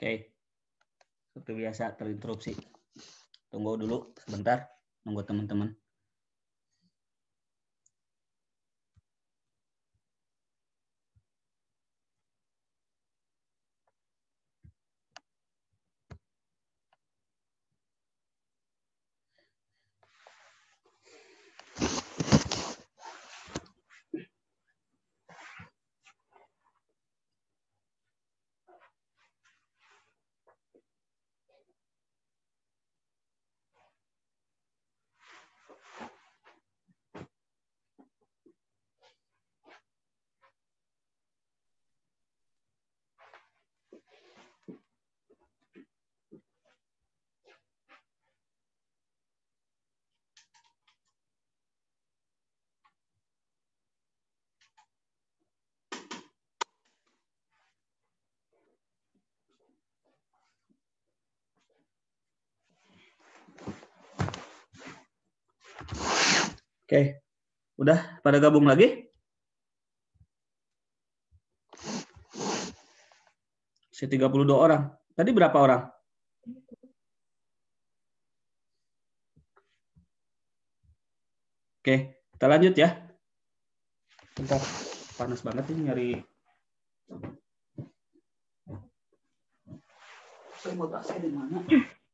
Oke. Seperti biasa terinterupsi. Tunggu dulu sebentar. Nunggu teman-teman. Oke, udah pada gabung lagi? Se-32 orang. Tadi berapa orang? Oke, kita lanjut ya. Bentar, panas banget nih nyari. Remote AC di mana? Oke.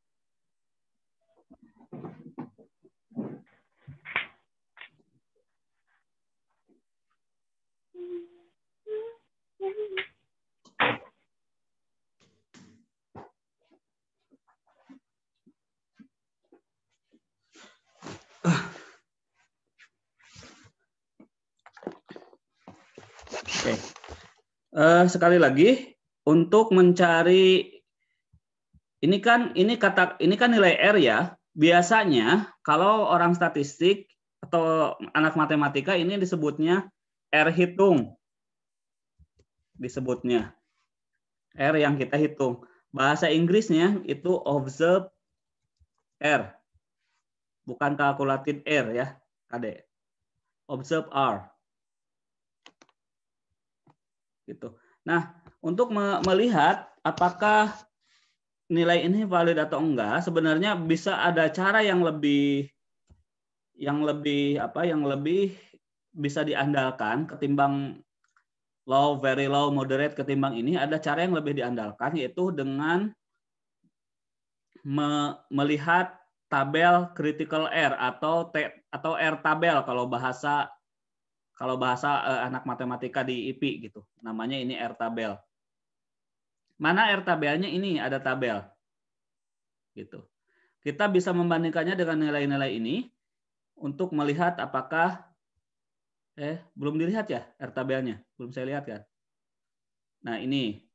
Sekali lagi untuk mencari ini kan nilai R ya. Biasanya kalau orang statistik atau anak matematika ini disebutnya R hitung. Disebutnya R yang kita hitung. Bahasa Inggrisnya itu observe R. Bukan calculated R ya, Adek. Observe R. Gitu. Nah, untuk melihat apakah nilai ini valid atau enggak, sebenarnya bisa ada cara yang lebih bisa diandalkan ketimbang low, very low, moderate ketimbang ini. Ada cara yang lebih diandalkan, yaitu dengan melihat tabel critical R atau R tabel kalau bahasa anak matematika di IP gitu. Namanya ini R tabel. Mana R tabelnya? Ini ada tabel. Gitu. Kita bisa membandingkannya dengan nilai-nilai ini untuk melihat apakah belum dilihat ya R tabelnya? Belum saya lihat kan? Nah, ini.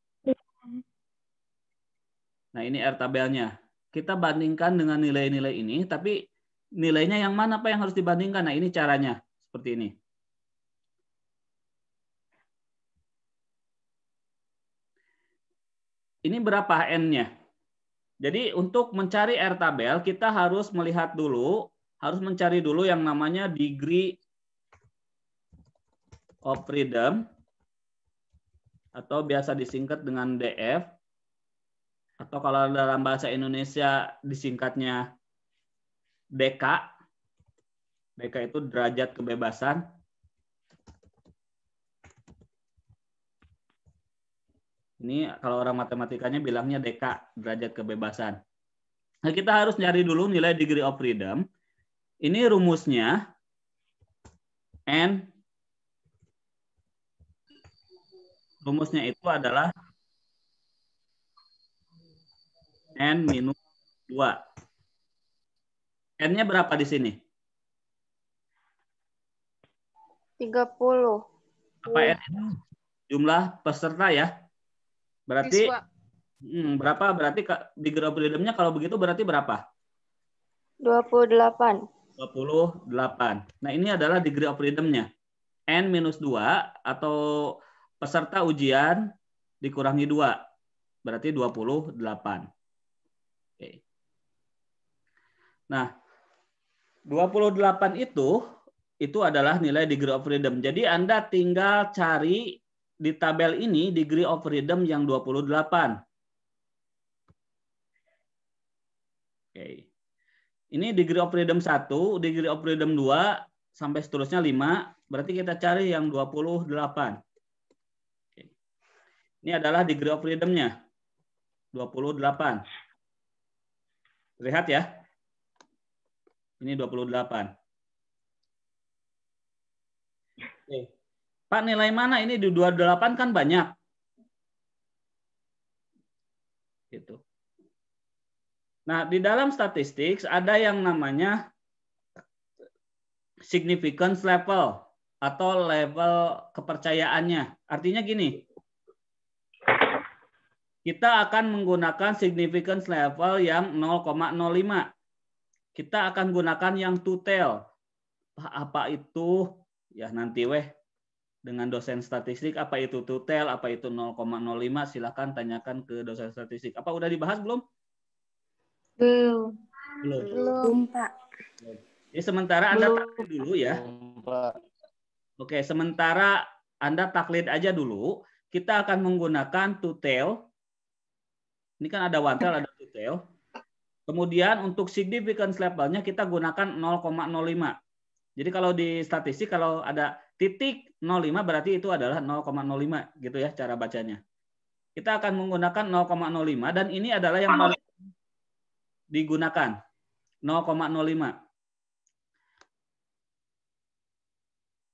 Nah, ini R tabelnya. Kita bandingkan dengan nilai-nilai ini, tapi nilainya yang mana Pak yang harus dibandingkan? Nah, ini caranya. Seperti ini. Ini berapa N-nya? Jadi untuk mencari R tabel, kita harus melihat dulu, harus mencari dulu yang namanya degree of freedom, atau biasa disingkat dengan DF, atau kalau dalam bahasa Indonesia disingkatnya DK. DK itu derajat kebebasan. Ini kalau orang matematikanya bilangnya DK, derajat kebebasan. Nah, kita harus nyari dulu nilai degree of freedom. Ini rumusnya N. Rumusnya itu adalah N minus 2. N-nya berapa di sini? 30. Apa N? Jumlah peserta ya? Berarti berapa? Berarti degree of freedom-nya kalau begitu berarti berapa? 28. 28. Nah, ini adalah degree of freedom-nya. N minus 2 atau peserta ujian dikurangi 2. Berarti 28. Oke. Nah, 28 itu adalah nilai degree of freedom. Jadi Anda tinggal cari di tabel ini degree of freedom yang 28. Oke. Ini degree of freedom 1, degree of freedom 2, sampai seterusnya 5. Berarti kita cari yang 28. Oke. Ini adalah degree of freedom-nya. 28. Lihat ya. Ini 28. Oke. Pak, nilai mana ini di 28 kan banyak. Gitu. Nah, di dalam statistik ada yang namanya significance level atau level kepercayaannya. Artinya gini, kita akan menggunakan significance level yang 0,05. Kita akan gunakan yang two-tail. Apa itu? Ya nanti dengan dosen statistik, apa itu two-tail, apa itu 0,05, silakan tanyakan ke dosen statistik. Apa udah dibahas belum? Belum. Belum, Pak. Jadi sementara Anda taklid dulu ya. Oke, sementara Anda taklid aja dulu. Kita akan menggunakan two-tail. Ini kan ada one-tail, ada two-tail. Kemudian untuk significance levelnya kita gunakan 0,05. Jadi kalau di statistik kalau ada titik 0,5 berarti itu adalah 0,05 gitu ya cara bacanya. Kita akan menggunakan 0,05 dan ini adalah yang paling digunakan 0,05.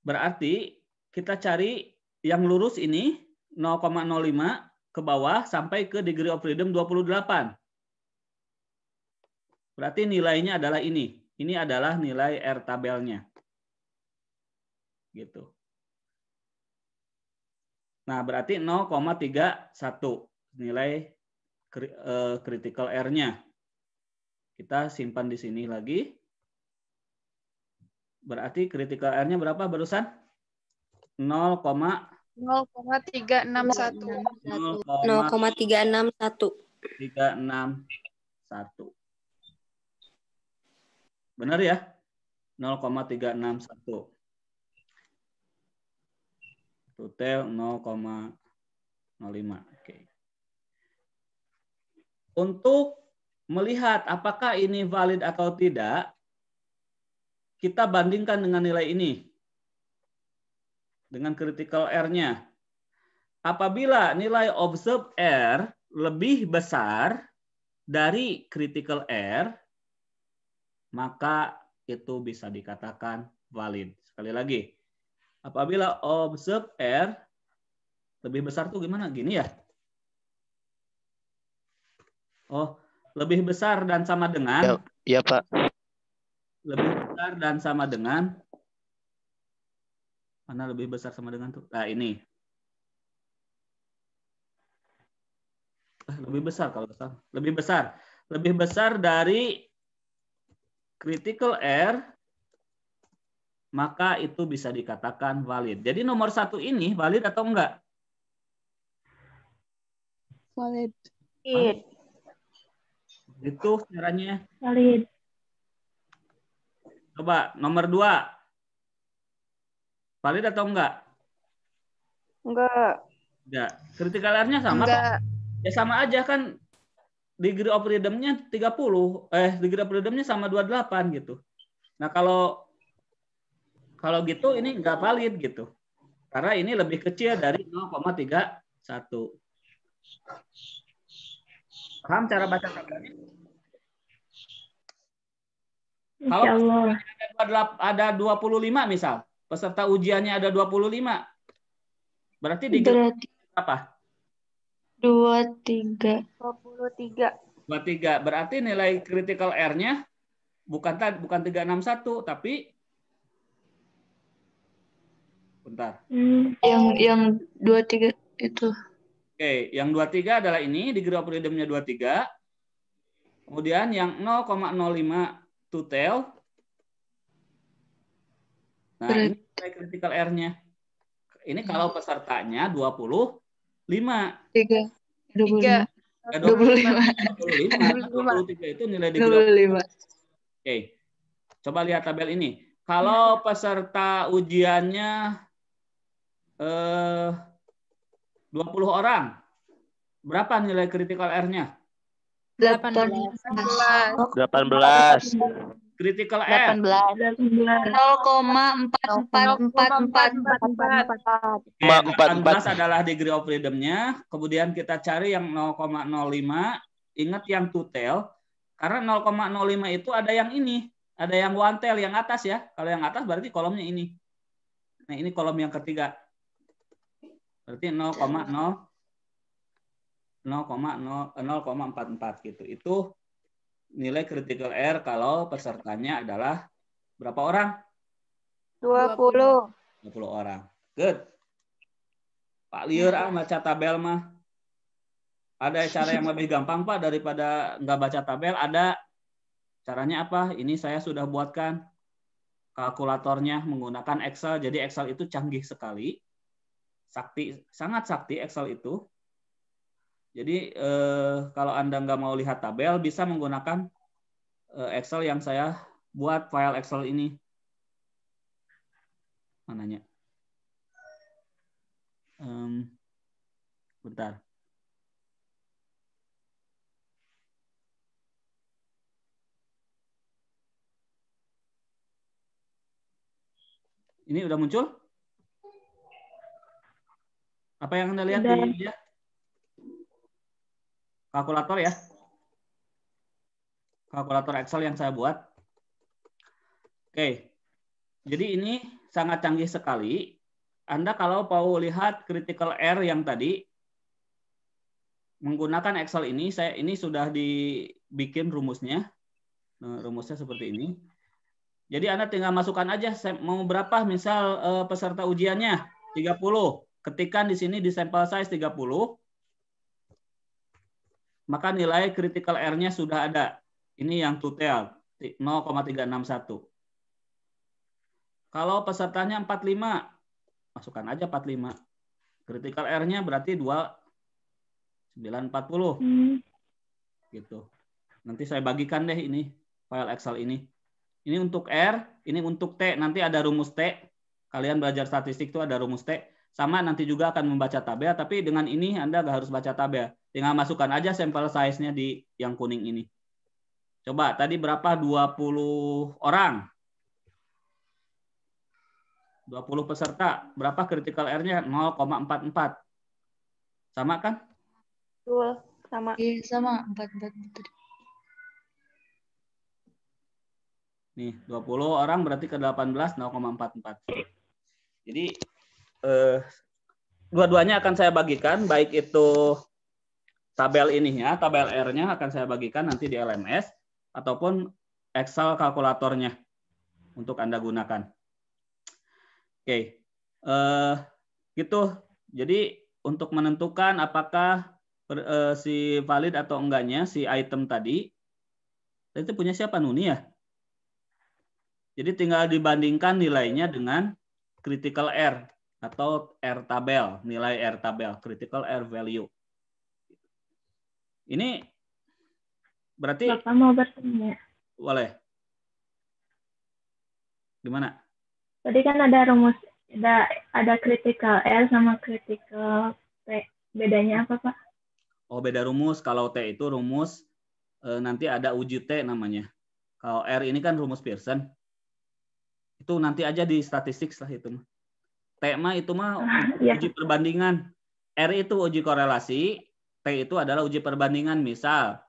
Berarti kita cari yang lurus ini 0,05 ke bawah sampai ke degree of freedom 28. Berarti nilainya adalah ini. Ini adalah nilai R tabelnya. Gitu. Nah, berarti 0,31 nilai critical R-nya. Kita simpan di sini lagi. Berarti critical R-nya berapa barusan? 0,361. 0,361. 361. Benar ya? 0,361. Total 0,05. Oke. Untuk melihat apakah ini valid atau tidak, kita bandingkan dengan nilai ini. Dengan critical R-nya. Apabila nilai observed R lebih besar dari critical R, maka itu bisa dikatakan valid. Sekali lagi, apabila observed R lebih besar tuh gimana? Gini ya? Oh, lebih besar dan sama dengan? Ya, Pak. Lebih besar dan sama dengan? Mana lebih besar sama dengan tuh? Nah, ini. Lebih besar kalau besar. Lebih besar. Lebih besar dari critical R, maka itu bisa dikatakan valid. Jadi nomor 1 ini valid atau enggak? Valid. Valid. Itu caranya. Valid. Coba nomor 2. Valid atau enggak? Enggak. Enggak. Critical R-nya sama Enggak. Pak? Ya sama aja kan. Degree of freedom-nya 30. Degree of freedom-nya sama 28 gitu. Nah, kalau gitu ini enggak valid gitu. Karena ini lebih kecil dari 0,31. Paham cara baca tabelnya? Kalau ada 25 misal, peserta ujiannya ada 25. Berarti degree apa? 23. 23. Berarti nilai critical R-nya bukan 361 tapi bentar. Yang 23 itu. Oke, yang 23 adalah ini, degree of freedom-nya 23. Kemudian yang 0,05 two-tail. Nah, ini nilai critical R-nya. Ini kalau pesertanya 25. 25. 23 itu nilai degree. Oke. Coba lihat tabel ini. Kalau peserta ujiannya 20 orang, berapa nilai critical R-nya? 18. 18. Critical error 0,4444. Oke, 18 adalah degree of freedom-nya. Kemudian kita cari yang 0,05. Ingat yang two tail. Karena 0,05 itu ada yang ini. Ada yang one tail yang atas ya. Kalau yang atas berarti kolomnya ini. Nah, ini kolom yang ketiga. Berarti 0,44 gitu. Itu nilai critical error kalau pesertanya adalah berapa orang? 20. 20 orang. Good. Pak Liur baca tabel mah. Ada cara yang lebih gampang Pak daripada nggak baca tabel? Ada. Caranya apa? Ini saya sudah buatkan kalkulatornya menggunakan Excel. Jadi Excel itu canggih sekali. Sangat sakti Excel itu. Jadi kalau Anda nggak mau lihat tabel, bisa menggunakan Excel yang saya buat, file Excel ini. Mananya? Bentar. Ini udah muncul? Apa yang Anda lihat di dia? Kalkulator ya? Kalkulator Excel yang saya buat. Oke. Jadi ini sangat canggih sekali. Anda kalau mau lihat critical error yang tadi, menggunakan Excel ini, ini sudah dibikin rumusnya. Nah, rumusnya seperti ini. Jadi Anda tinggal masukkan aja mau berapa, misal peserta ujiannya 30. Ketikkan di sini di sample size 30. Maka nilai critical error-nya sudah ada. Ini yang two tail 0,361. Kalau pesertanya 45, masukkan aja 45. Critical error-nya berarti 940. Gitu. Nanti saya bagikan deh ini file Excel ini. Ini untuk R, ini untuk T. Nanti ada rumus T. Kalian belajar statistik itu ada rumus T. Sama nanti juga akan membaca tabel, tapi dengan ini Anda nggak harus baca tabel. Tinggal masukkan aja sampel size-nya di yang kuning ini. Coba tadi berapa? 20 orang. 20 peserta. Berapa critical error-nya? 0,44. Sama kan? Betul, sama. Iya, sama 44. Nih, 20 orang berarti ke 18 0,44. Jadi dua-duanya akan saya bagikan, baik itu tabel ini ya, tabel R-nya akan saya bagikan nanti di LMS ataupun Excel kalkulatornya untuk Anda gunakan. Oke, gitu. Jadi untuk menentukan apakah si valid atau enggaknya si item tadi, itu punya siapa, Nuni ya? Jadi tinggal dibandingkan nilainya dengan critical error atau R tabel, nilai R tabel, critical error value. Ini berarti Bapak mau bertanya. Boleh. Gimana? Tadi kan ada rumus, ada critical R sama critical T. Bedanya apa, Pak? Oh, beda rumus. Kalau T itu rumus nanti ada uji T namanya. Kalau R ini kan rumus Pearson. Itu nanti aja di statistik lah itu. T mah itu mah uji perbandingan. R itu uji korelasi, T itu adalah uji perbandingan. Misal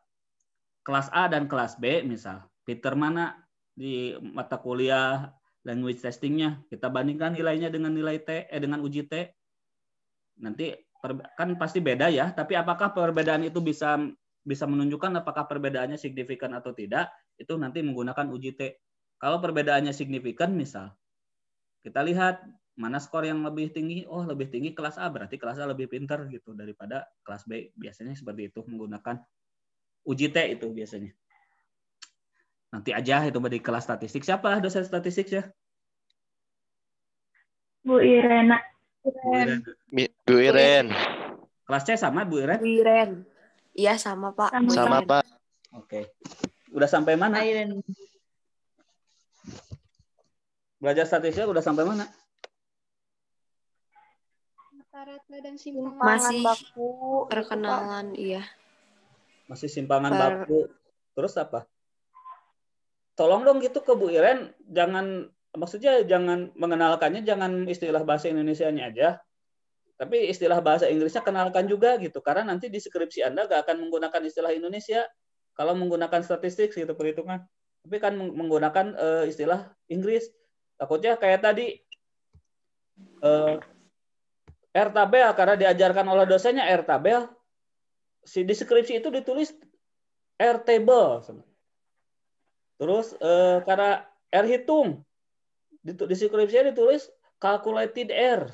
kelas A dan kelas B, misal Peter mana di mata kuliah language testingnya, kita bandingkan nilainya dengan nilai T, dengan uji T. Nanti kan pasti beda ya, tapi apakah perbedaan itu bisa menunjukkan apakah perbedaannya signifikan atau tidak, itu nanti menggunakan uji T. Kalau perbedaannya signifikan, misal kita lihat mana skor yang lebih tinggi, oh lebih tinggi kelas A, berarti kelas A lebih pintar gitu daripada kelas B. Biasanya seperti itu, menggunakan uji T itu biasanya. Nanti aja itu di kelas statistik. Siapa dosen statistik ya? Bu Irena. Bu Iren. Kelas C sama Bu Iren? Bu Iren. Iya sama Pak. Sama Pak. Oke. Udah sampai mana? Iren. Belajar statistik udah sampai mana? Rata dan simpangan Masih baku. perkenalan, iya. Masih simpangan Per- baku. Terus apa? Tolong dong gitu ke Bu Iren, maksudnya jangan mengenalkannya, jangan istilah bahasa Indonesianya aja, tapi istilah bahasa Inggrisnya kenalkan juga gitu. Karena nanti di skripsi Anda nggak akan menggunakan istilah Indonesia kalau menggunakan statistik gitu perhitungan. Tapi kan menggunakan istilah Inggris. Takutnya kayak tadi R tabel karena diajarkan oleh dosennya R tabel, si deskripsi itu ditulis R table. Terus karena R hitung, deskripsinya ditulis calculated R.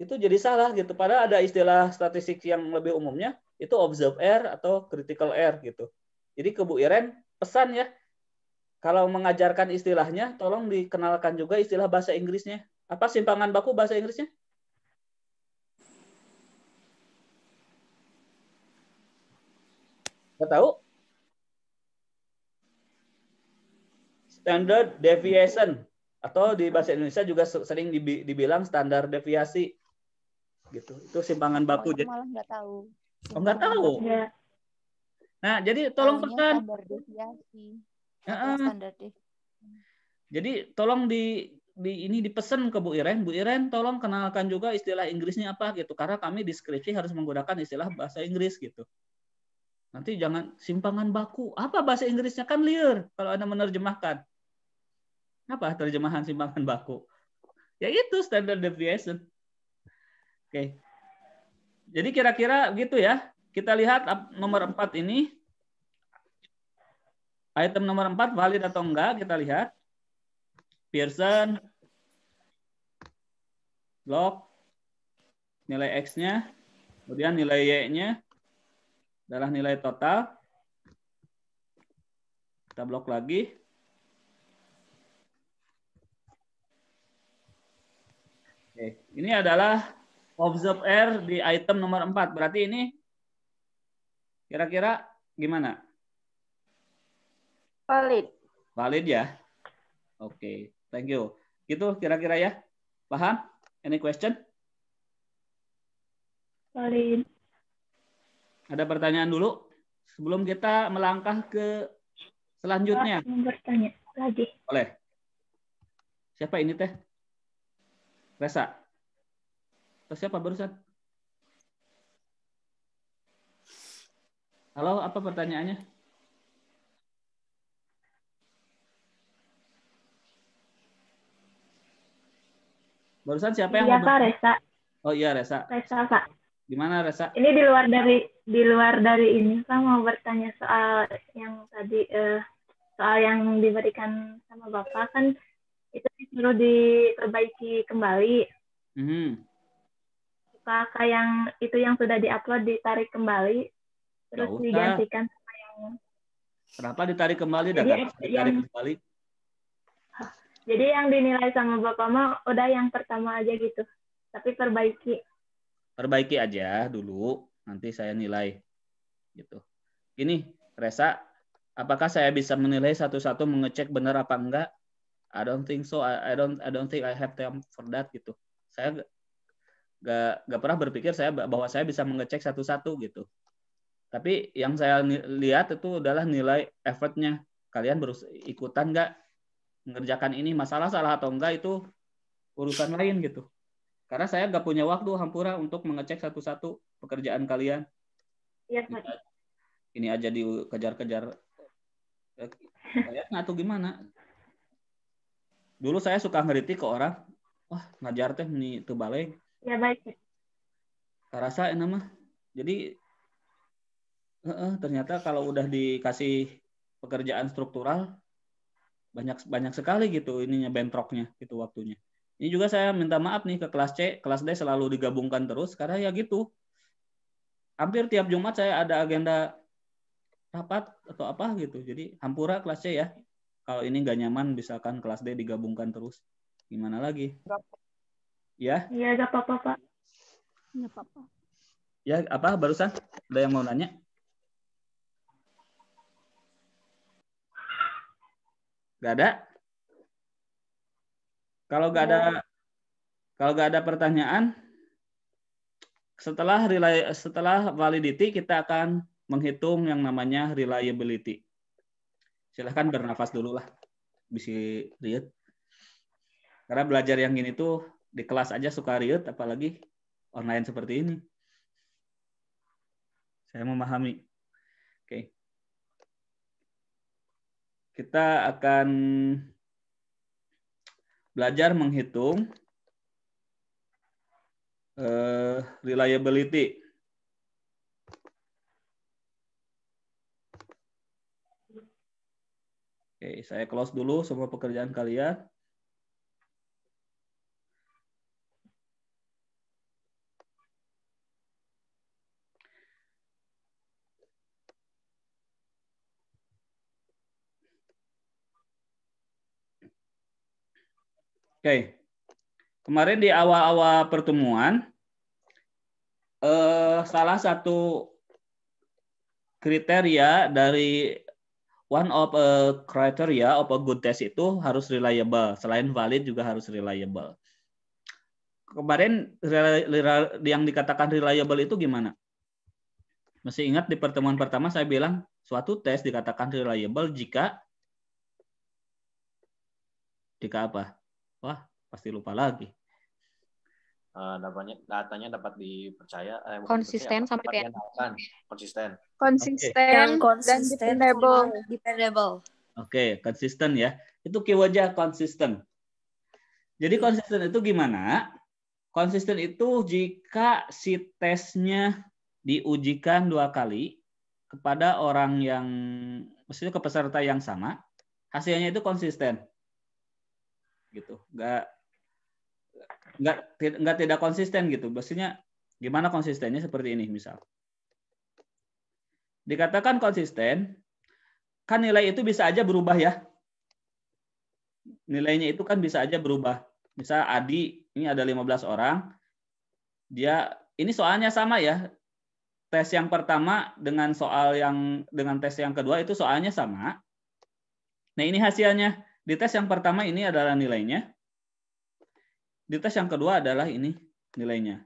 Itu jadi salah gitu. Padahal ada istilah statistik yang lebih umumnya itu observed R atau critical R gitu. Jadi ke Bu Iren pesan ya, kalau mengajarkan istilahnya tolong dikenalkan juga istilah bahasa Inggrisnya. Apa simpangan baku bahasa Inggrisnya? Nggak tahu? Standard deviation atau di bahasa Indonesia juga sering dibilang standar deviasi gitu. Itu simpangan baku. Aku malah nggak tahu. Oh, nggak tahu. Ya. Nah, jadi tolong Taunya pesan. standar deviasi. Atau standar deviasi. Jadi tolong ini dipesan ke Bu Iren. Bu Iren tolong kenalkan juga istilah Inggrisnya apa gitu. Karena kami di skripsi harus menggunakan istilah bahasa Inggris gitu. Nanti jangan simpangan baku. Apa bahasa Inggrisnya kan liar kalau Anda menerjemahkan. Apa terjemahan simpangan baku? Ya itu standard deviation. Oke. Jadi kira-kira gitu ya. Kita lihat nomor 4 ini. Item nomor 4 valid atau enggak, kita lihat. Pearson, log, nilai X-nya, kemudian nilai Y-nya adalah nilai total. Kita blok lagi. Oke, ini adalah observe R di item nomor 4. Berarti ini kira-kira gimana? Valid. Valid ya? Oke, thank you. Gitu kira-kira ya? Paham? Any question? Valid. Ada pertanyaan dulu sebelum kita melangkah ke selanjutnya. Mau bertanya lagi. Boleh. Siapa ini teh? Resa. Atau siapa barusan? Halo, apa pertanyaannya? Barusan siapa yang Iya mau Kak, Resa. Oh iya, Resa. Resa Kak. Gimana, Resa? Ini di luar dari ini Kak, mau bertanya soal yang tadi soal yang diberikan sama Bapak kan itu disuruh diperbaiki kembali. Apakah yang itu yang sudah diupload ditarik kembali terus digantikan sama yang Kenapa ditarik kembali? Jadi, Kembali. Jadi yang dinilai sama Bapak mah udah yang pertama aja gitu. Tapi perbaiki aja dulu, nanti saya nilai. Gitu. Ini, Resa, apakah saya bisa menilai satu-satu mengecek benar apa enggak? I don't think so. I don't think I have time for that gitu. Saya nggak pernah berpikir bahwa saya bisa mengecek satu-satu gitu. Tapi yang saya lihat itu adalah nilai effortnya. Kalian ikutan nggak mengerjakan ini, masalah salah atau enggak itu urusan lain gitu. Karena saya nggak punya waktu hampura untuk mengecek satu-satu pekerjaan kalian. Iya, Pak. Ini aja dikejar-kejar. Kalian atau gimana? Dulu saya suka ngeritik ke orang, wah ngajar teh ini teu balik. Ya baik. Karasa enak mah. Jadi ternyata kalau udah dikasih pekerjaan struktural banyak sekali gitu ininya bentroknya gitu waktunya. Ini juga saya minta maaf nih ke kelas C, kelas D selalu digabungkan terus karena ya gitu. Hampir tiap Jumat saya ada agenda rapat atau apa gitu. Jadi hampura kelas C ya. Kalau ini nggak nyaman misalkan kelas D digabungkan terus. Gimana lagi? Ya? Iya, nggak apa-apa, Pak. Nggak apa-apa. Ya, apa barusan? Ada yang mau nanya? Gak ada? Kalau nggak ada pertanyaan, setelah validity kita akan menghitung yang namanya reliability. Silahkan bernafas dulu lah, bisa riut. Karena belajar yang gini tuh di kelas aja suka riut, apalagi online seperti ini. Saya memahami. Oke. Kita akan belajar menghitung reliability. Oke, saya close dulu semua pekerjaan kalian. Oke, kemarin di awal-awal pertemuan, salah satu kriteria dari one of a criteria of a good test itu harus reliable. Selain valid juga harus reliable. Kemarin yang dikatakan reliable itu gimana? Masih ingat di pertemuan pertama saya bilang suatu tes dikatakan reliable jika apa? Wah, pasti lupa lagi. Datanya dapat dipercaya. Konsisten sampai kayak konsisten. Konsisten dan Dependable. Oke, konsisten ya. Itu keywordnya konsisten. Jadi konsisten itu gimana? Konsisten itu jika si tesnya diujikan 2 kali kepada orang yang, maksudnya ke peserta yang sama, hasilnya itu konsisten. Gitu, nggak tidak konsisten gitu. Maksudnya gimana konsistennya seperti ini misal. Dikatakan konsisten, kan nilai itu bisa aja berubah ya. Nilainya itu kan bisa aja berubah. Misal Adi, ini ada 15 orang, dia ini soalnya sama ya. Tes yang pertama dengan tes yang kedua itu soalnya sama. Nah, ini hasilnya. Di tes yang pertama ini adalah nilainya. Di tes yang kedua adalah ini nilainya.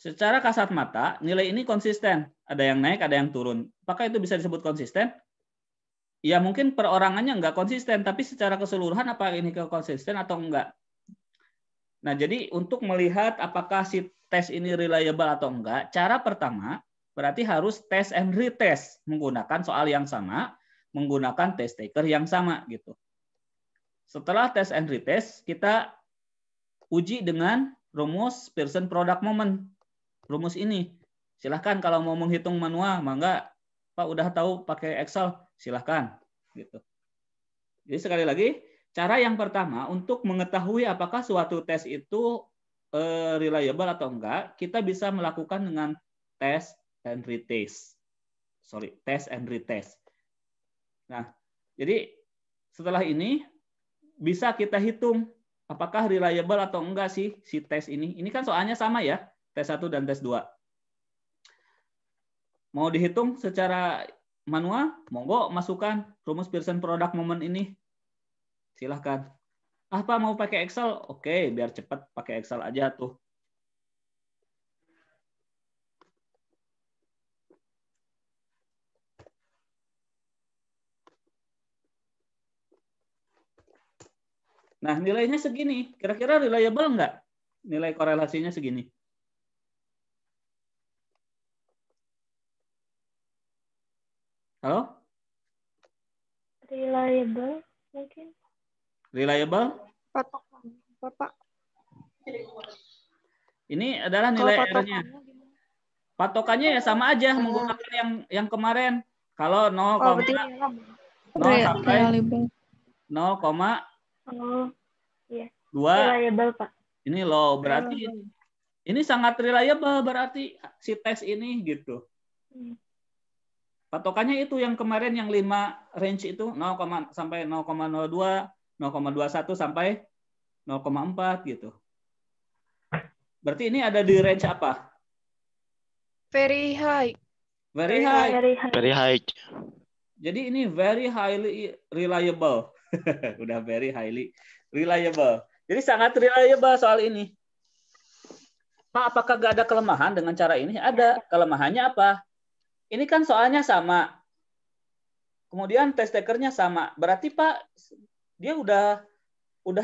Secara kasat mata, nilai ini konsisten. Ada yang naik, ada yang turun. Apakah itu bisa disebut konsisten? Ya mungkin perorangannya nggak konsisten, tapi secara keseluruhan apa ini konsisten atau enggak? Nah, jadi untuk melihat apakah si tes ini reliable atau enggak, cara pertama berarti harus test and retest. Menggunakan soal yang sama, menggunakan test taker yang sama gitu. Setelah test and retest, kita uji dengan rumus Pearson product moment. Rumus ini. Silahkan kalau mau menghitung manual, mangga Pak udah tahu pakai Excel, silahkan. Gitu. Jadi sekali lagi, cara yang pertama untuk mengetahui apakah suatu tes itu reliable atau enggak, kita bisa melakukan dengan test and retest. Test and retest. Nah, jadi setelah ini bisa kita hitung apakah reliable atau enggak sih si tes ini. Ini kan soalnya sama ya, tes 1 dan tes 2. Mau dihitung secara manual, monggo masukkan rumus Pearson product moment ini. Silahkan. Apa mau pakai Excel? Oke, biar cepat pakai Excel aja tuh. Nah, nilainya segini. Kira-kira reliable nggak? Nilai korelasinya segini. Halo? Reliable mungkin. Reliable? patokan Bapak. Ini adalah nilai R-nya. Patokannya ya sama aja menggunakan yang kemarin. Kalau 0, 0 sampai 0, Oh, iya. 2. Reliable, Pak. Ini low, berarti ini sangat reliable berarti si tes ini gitu. Patokannya itu yang kemarin yang 5 range itu 0, sampai 0,02, 0,21 sampai 0,4 gitu. Berarti ini ada di range apa? Very high. Very high. Very high. Jadi ini very highly reliable. Udah very highly reliable. Jadi sangat reliable soal ini. Pak, apakah nggak ada kelemahan dengan cara ini? Ada. Kelemahannya apa? Ini kan soalnya sama. Kemudian test takernya sama. Berarti Pak, dia udah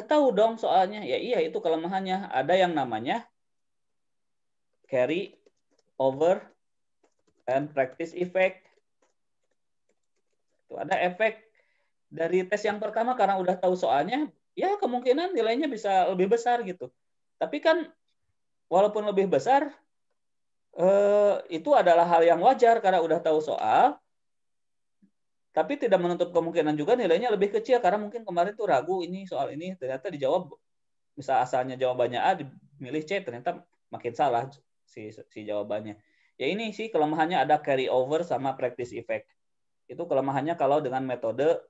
tahu dong soalnya. Ya iya, itu kelemahannya. Ada yang namanya carry over and practice effect. Itu ada efek dari tes yang pertama karena udah tahu soalnya, ya kemungkinan nilainya bisa lebih besar gitu. Tapi kan walaupun lebih besar, itu adalah hal yang wajar karena udah tahu soal, tapi tidak menutup kemungkinan juga nilainya lebih kecil karena mungkin kemarin tuh ragu ini soal ini, ternyata dijawab, misal asalnya jawabannya A, dimilih C, ternyata makin salah si jawabannya. Ya ini sih kelemahannya, ada carry over sama practice effect. Itu kelemahannya kalau dengan metode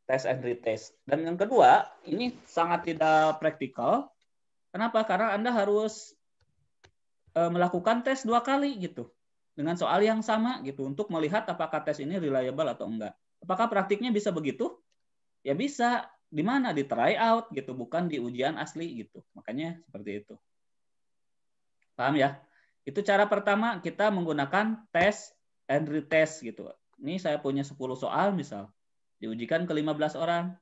test and retest. Dan yang kedua, ini sangat tidak praktikal. Kenapa? Karena Anda harus melakukan tes 2 kali gitu. Dengan soal yang sama gitu untuk melihat apakah tes ini reliable atau enggak. Apakah praktiknya bisa begitu? Ya bisa. Di mana? Di try out gitu, bukan di ujian asli gitu. Makanya seperti itu. Paham ya? Itu cara pertama, kita menggunakan test and retest gitu. Ini saya punya 10 soal misal. Diujikan ke 15 orang.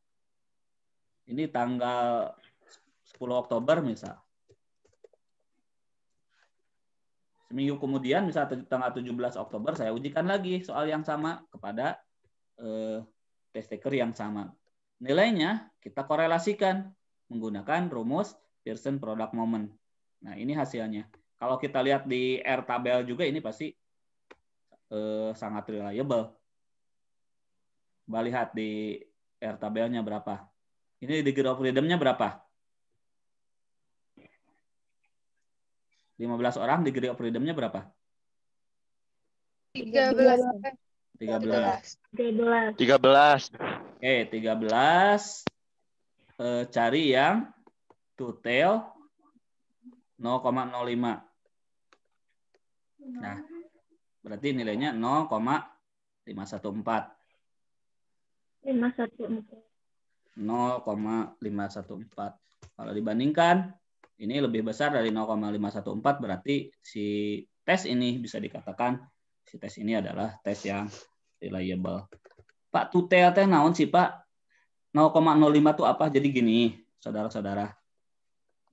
Ini tanggal 10 Oktober misal. Seminggu kemudian, misal tanggal 17 Oktober, saya ujikan lagi soal yang sama kepada test taker yang sama. Nilainya kita korelasikan menggunakan rumus Pearson Product Moment. Nah, ini hasilnya. Kalau kita lihat di R tabel juga, ini pasti sangat reliable. Coba lihat di R tabelnya berapa. Ini degree of freedom-nya berapa? 15 orang, degree of freedom-nya berapa? 13. 13. Oke, 13. Cari yang two-tail 0,05. Nah, berarti nilainya 0,514. 0,514. Kalau dibandingkan, ini lebih besar dari 0,514, berarti si tes ini bisa dikatakan si tes ini adalah tes yang reliable. Pak, two-tail teh naon sih Pak? 0,05 itu apa? Jadi gini, saudara-saudara.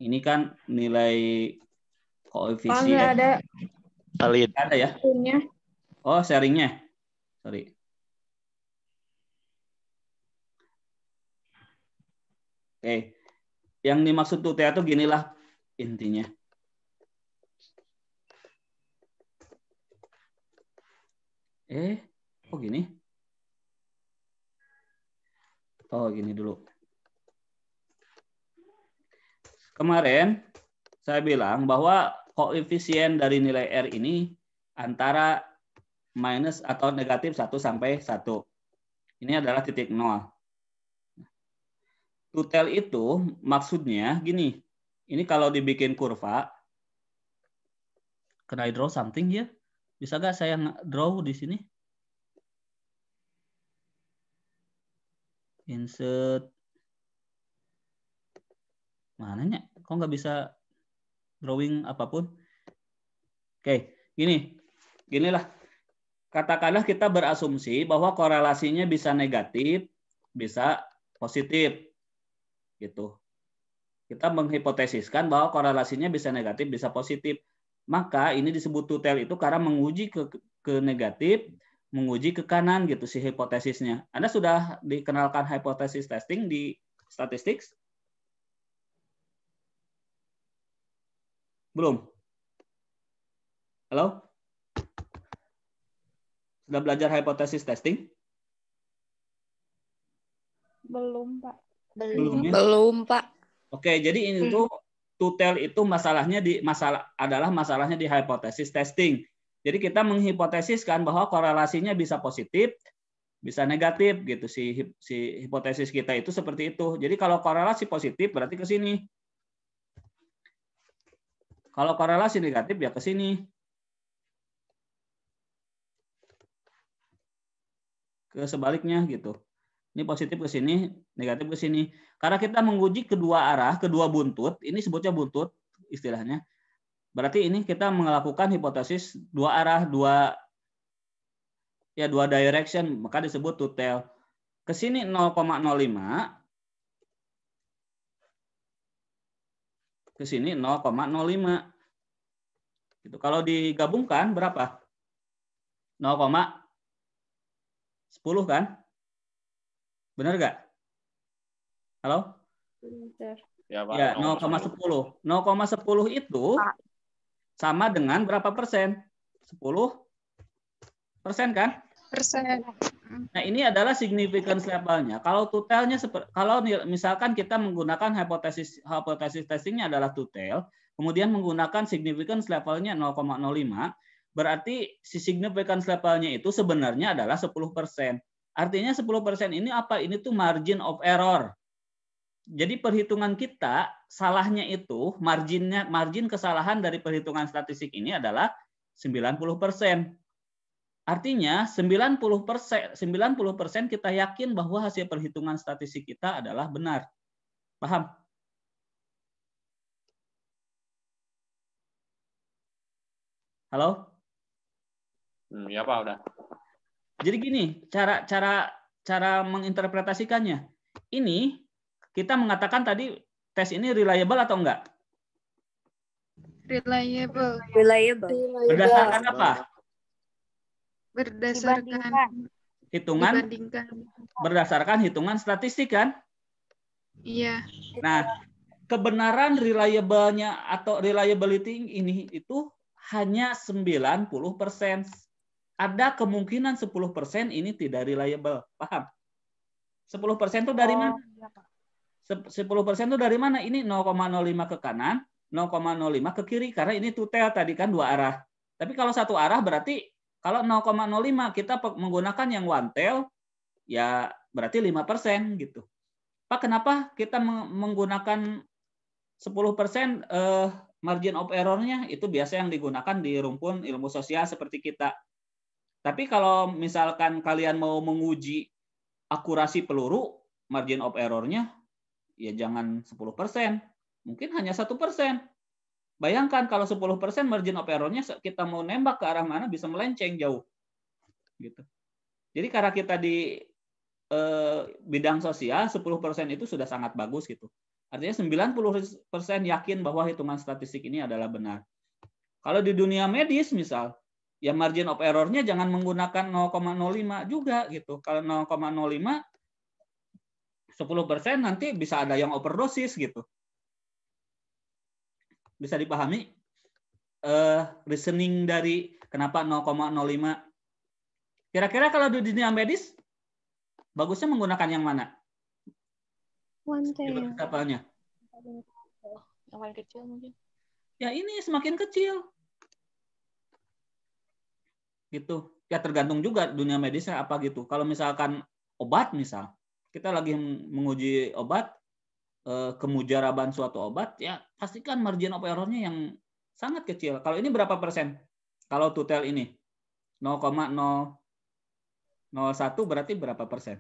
Ini kan nilai koefisien. Nggak ada. Valid. Ada ya? Oh, sharingnya. Sorry. Oke. Yang dimaksud two-tail itu ginilah intinya. Kok gini? Oh, gini dulu. Kemarin saya bilang bahwa koefisien dari nilai R ini antara minus atau negatif 1 sampai 1. Ini adalah titik 0. Two-tail itu maksudnya gini. Ini kalau dibikin kurva, can I draw something ya? Bisa nggak saya draw di sini? Insert. Mananya? Kok nggak bisa drawing apapun? Oke, ginilah. Katakanlah kita berasumsi bahwa korelasinya bisa negatif, bisa positif, gitu. Kita menghipotesiskan bahwa korelasinya bisa negatif, bisa positif. Maka ini disebut two-tail itu karena menguji ke negatif, menguji ke kanan gitu si hipotesisnya. Anda sudah dikenalkan hipotesis testing di statistics? Belum? Halo? Sudah belajar hipotesis testing? Belum, Pak. Belum ya? Belum, Pak. Oke, jadi ini tuh two-tail itu masalahnya di hipotesis testing. Jadi kita menghipotesiskan bahwa korelasinya bisa positif, bisa negatif gitu. Si hipotesis kita itu seperti itu. Jadi kalau korelasi positif berarti ke sini. Kalau korelasi negatif ya ke sini. Ke sebaliknya gitu. Ini positif ke sini, negatif ke sini. Karena kita menguji kedua arah, kedua buntut, ini sebutnya buntut istilahnya. Berarti ini kita melakukan hipotesis dua arah, dua direction, maka disebut two-tail. Ke sini 0,05, ke sini 0,05. Gitu. Kalau digabungkan berapa? 0,10 kan? Benar nggak? Halo? Ya, Pak. Ya, 0,10. 0,10 itu sama dengan berapa persen? 10% kan? Persen. Nah, ini adalah significance levelnya. Kalau two-tailnya, kalau misalkan kita menggunakan hipotesis testingnya adalah two-tail, kemudian menggunakan significance levelnya 0,05, berarti si significance levelnya itu sebenarnya adalah 10%. Artinya 10% ini apa? Ini tuh margin of error. Jadi perhitungan kita salahnya itu margin kesalahan dari perhitungan statistik ini adalah 90%. Artinya 90% kita yakin bahwa hasil perhitungan statistik kita adalah benar. Paham? Halo? Ya, Pak, udah. Jadi gini, cara menginterpretasikannya. Ini kita mengatakan tadi tes ini reliable atau enggak? Reliable. Berdasarkan apa? Berdasarkan Hitungan dibandingkan. berdasarkan hitungan statistik kan? Iya. Nah, kebenaran reliable-nya atau reliability ini itu hanya 90%. Ada kemungkinan 10% ini tidak reliable. Paham? 10% itu dari mana? 10% itu dari mana? Ini 0,05 ke kanan, 0,05 ke kiri karena ini two-tail tadi kan dua arah. Tapi kalau satu arah berarti kalau 0,05 kita menggunakan yang one tail ya berarti 5% gitu. Pak, kenapa kita menggunakan 10% margin of error-nya? Itu biasa yang digunakan di rumpun ilmu sosial seperti kita. Tapi kalau misalkan kalian mau menguji akurasi peluru, margin of error-nya ya jangan 10%, mungkin hanya 1%. Bayangkan kalau 10% margin of error-nya kita mau nembak ke arah mana bisa melenceng jauh. Gitu. Jadi karena kita di bidang sosial 10% itu sudah sangat bagus gitu. Artinya 90% yakin bahwa hitungan statistik ini adalah benar. Kalau di dunia medis misal, ya margin of error-nya jangan menggunakan 0,05 juga gitu. Kalau 0,05 10% nanti bisa ada yang overdosis gitu. Bisa dipahami reasoning dari kenapa 0,05. Kira-kira kalau di dunia medis bagusnya menggunakan yang mana? One tail. Apanya? Yang paling kecil mungkin. Ya ini semakin kecil. Gitu. Ya tergantung juga dunia medisnya apa gitu. Kalau misalkan obat misal, kita lagi menguji obat, kemujaraban suatu obat, ya pastikan margin of error-nya yang sangat kecil. Kalau ini berapa persen? Kalau two-tail ini 0,001 berarti berapa persen?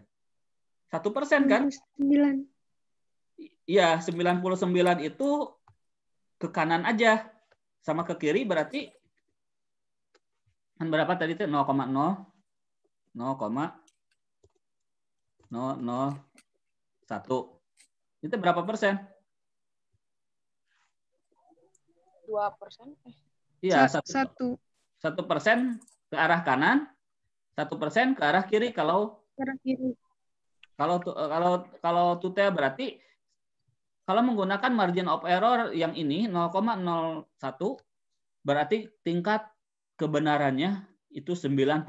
1% kan? 9. Iya, 99 itu ke kanan aja. Sama ke kiri berarti kan berapa tadi itu? 0,001. Itu berapa persen? 2%. Iya, 1. 1% ke arah kanan, 1% ke arah kiri. Kalau Kiri. kalau two-tail berarti kalau menggunakan margin of error yang ini 0,01 berarti tingkat kebenarannya itu 98%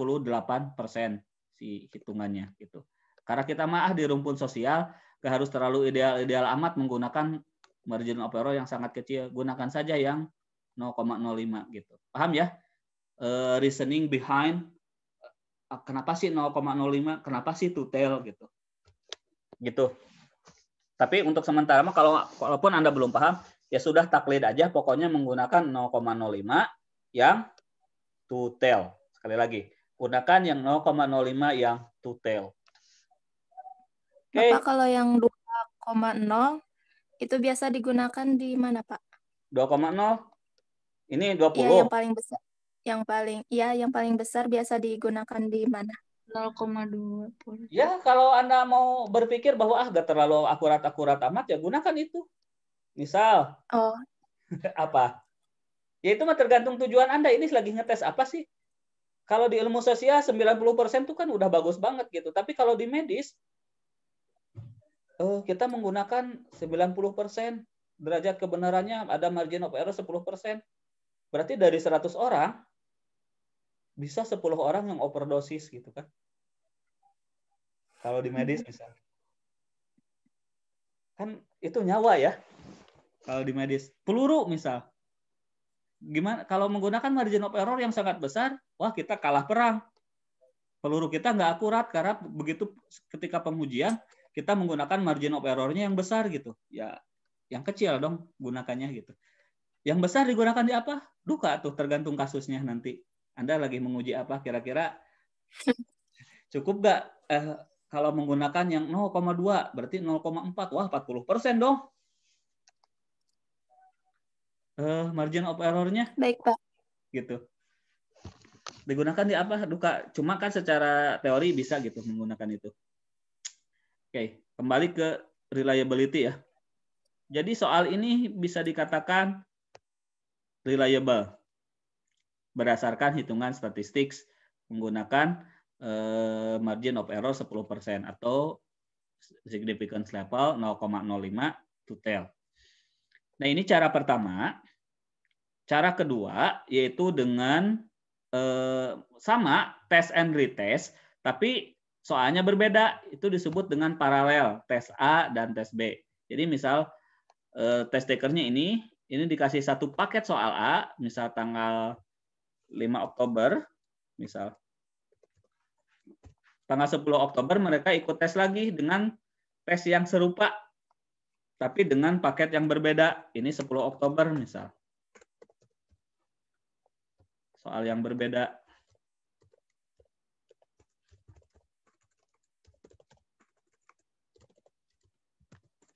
si hitungannya gitu. Karena kita di rumpun sosial nggak harus terlalu ideal amat menggunakan margin of error yang sangat kecil. Gunakan saja yang 0,05 gitu. Paham ya? Reasoning behind kenapa sih 0,05? Kenapa sih two-tail gitu? Gitu. Tapi untuk sementara kalaupun Anda belum paham, ya sudah taklid aja pokoknya menggunakan 0,05 yang two-tail. Sekali lagi, gunakan yang 0,05 yang two-tail. Bapak, kalau yang 2,0 itu biasa digunakan di mana, Pak? 2,0 Ini 20. Iya, yang paling besar biasa digunakan di mana? 0,20. Ya, kalau Anda mau berpikir bahwa gak terlalu akurat-akurat amat, ya gunakan itu. Misal, Oh, apa? Ya itu mah tergantung tujuan Anda. Ini lagi ngetes apa sih? Kalau di ilmu sosial 90% itu kan udah bagus banget gitu. Tapi kalau di medis, kita menggunakan 90%. Derajat kebenarannya ada margin of error 10%. Berarti dari 100 orang, bisa 10 orang yang overdosis gitu kan. Kalau di medis misal. Kan itu nyawa ya. Kalau di medis. Peluru misal. Gimana kalau menggunakan margin of error yang sangat besar, wah kita kalah perang. Peluru kita nggak akurat karena begitu ketika pengujian kita menggunakan margin of error-nya yang besar gitu. Ya, yang kecil dong gunakannya gitu. Yang besar digunakan di apa? Duka tuh tergantung kasusnya nanti. Anda lagi menguji apa kira-kira cukup nggak? Kalau menggunakan yang 0,2 berarti 0,4, wah 40% dong. Margin of error-nya. baik, Pak. Gitu. Digunakan di apa? Duka. Cuma kan secara teori bisa gitu menggunakan itu. Oke, kembali ke reliability ya. Jadi soal ini bisa dikatakan reliable berdasarkan hitungan statistik menggunakan margin of error 10% atau significance level 0,05 to tell. Nah, ini cara pertama. Cara kedua yaitu dengan sama test and retest, tapi soalnya berbeda. Itu disebut dengan paralel, tes A dan tes B. Jadi misal test takernya ini dikasih satu paket soal A, misal tanggal 5 Oktober, misal. Tanggal 10 Oktober mereka ikut tes lagi dengan tes yang serupa, tapi dengan paket yang berbeda. Ini 10 Oktober misal. Soal yang berbeda.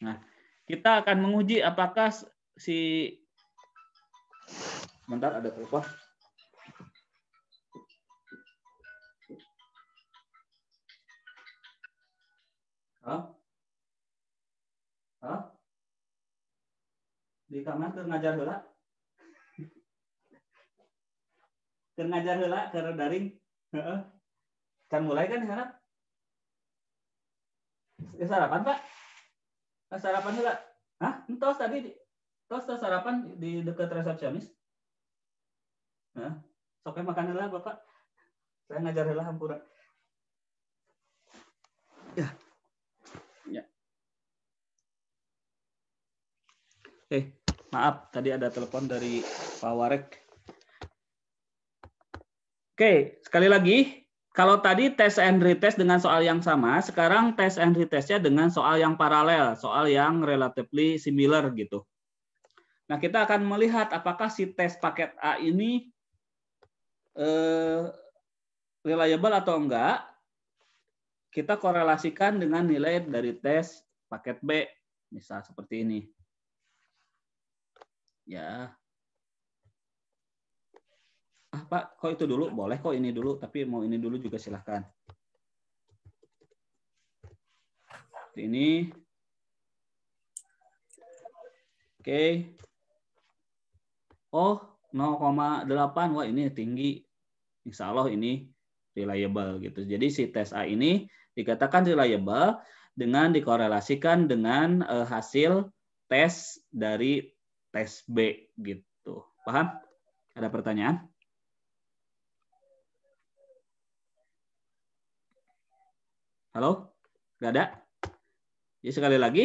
Nah, kita akan menguji apakah si bentar ada telepon. Di kamar keur ngajar heula. Keur ngajar heula keur daring. Heeh. Kan mulai kan sana? Sarapan, Pak? Sarapan heula. Hah? Entos tadi tos sarapan di dekat resepsionis. Heeh. Sok makan heula, Bapak. Saya ngajar heula hampura. Ya. Ya. Maaf, tadi ada telepon dari Pak Warek. Oke, sekali lagi, kalau tadi test and retest dengan soal yang sama, sekarang test and retestnya dengan soal yang paralel, soal yang relatively similar gitu. Nah, kita akan melihat apakah si tes paket A ini reliable atau enggak. Kita korelasikan dengan nilai dari tes paket B, misal seperti ini. Ya. Pak, kok itu dulu? Boleh kok ini dulu, tapi mau ini dulu juga silahkan. Ini. Oke. Oh, 0,8. Wah, ini tinggi. Insya Allah ini reliable gitu. Jadi si tes A ini dikatakan reliable dengan dikorelasikan dengan hasil tes dari tes B gitu. Paham? Ada pertanyaan? Halo? Nggak ada? Jadi sekali lagi,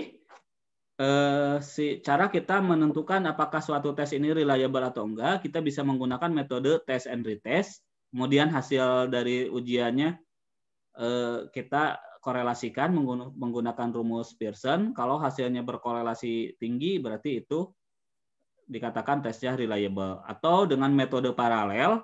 cara kita menentukan apakah suatu tes ini reliable atau enggak, kita bisa menggunakan metode test and retest. Kemudian hasil dari ujiannya kita korelasikan menggunakan rumus Pearson. Kalau hasilnya berkorelasi tinggi, berarti itu dikatakan tesnya reliable. Atau dengan metode paralel,